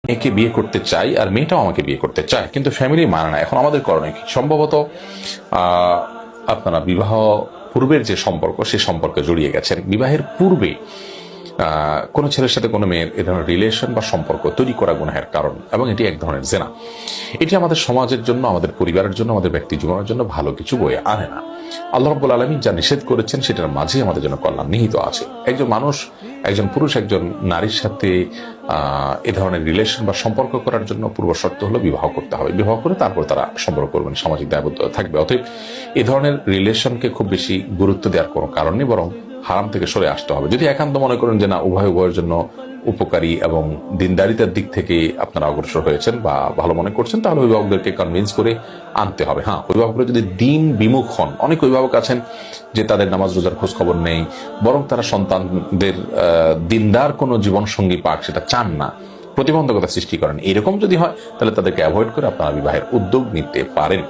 মেয়েকে বিয়ে করতে চাই আর মেয়েটাও আমাকে বিয়ে করতে চায়, কিন্তু ফ্যামিলি মানে না। এখন আমাদের করণীয় কি? সম্ভবত আপনারা বিবাহ পূর্বের যে সম্পর্ক, সে সম্পর্কে জড়িয়ে গেছেন। বিবাহের পূর্বে কোনো ছেলের সাথে কোনো মেয়ের এ ধরনের রিলেশন বা সম্পর্ক তৈরি করা গুনাহের কারণ, এবং এটি এক ধরনের জেনা। এটি আমাদের সমাজের জন্য, আমাদের পরিবারের জন্য, আমাদের ব্যক্তি জীবনের জন্য ভালো কিছু বয়ে আনে না। আল্লাহ রাব্বুল আলামিন যা নিষেধ করেছেন সেটার মাঝে আমাদের জন্য কল্যাণ নিহিত আছে। একজন মানুষ, একজন পুরুষ একজন নারীর সাথে এ ধরনের রিলেশন বা সম্পর্ক করার জন্য পূর্ব শর্ত হলো বিবাহ করতে হবে। বিবাহ করে তারপর তারা সম্পর্ক করবেন, সামাজিক দায়বদ্ধতা থাকবে। অতএব এ ধরনের রিলেশনকে খুব বেশি গুরুত্ব দেওয়ার কোনো কারণ নেই, বরং হারাম থেকে সরে আসতে হবে। যদি একান্ত মনে করেন যে না, উভয়ের জন্য উপকারী এবং দিনদারিতার দিক থেকে আপনারা অগ্রসর হয়েছেন বা ভালো মনে করছেন, তাহলে অভিভাবকদেরকে কনভিন্স করে আনতে হবে। হ্যাঁ, অভিভাবকরা যদি দিন বিমুখ হন, অনেক অভিভাবক আছেন যে তাদের নামাজ রোজার খোঁজ খবর নেই, বরং তারা সন্তানদের দিনদার কোনো জীবন সঙ্গী পাক সেটা চান না, প্রতিবন্ধকতা সৃষ্টি করেন। এরকম যদি হয় তাহলে তাদেরকে অ্যাভয়েড করে আপনারা বিবাহের উদ্যোগ নিতে পারেন।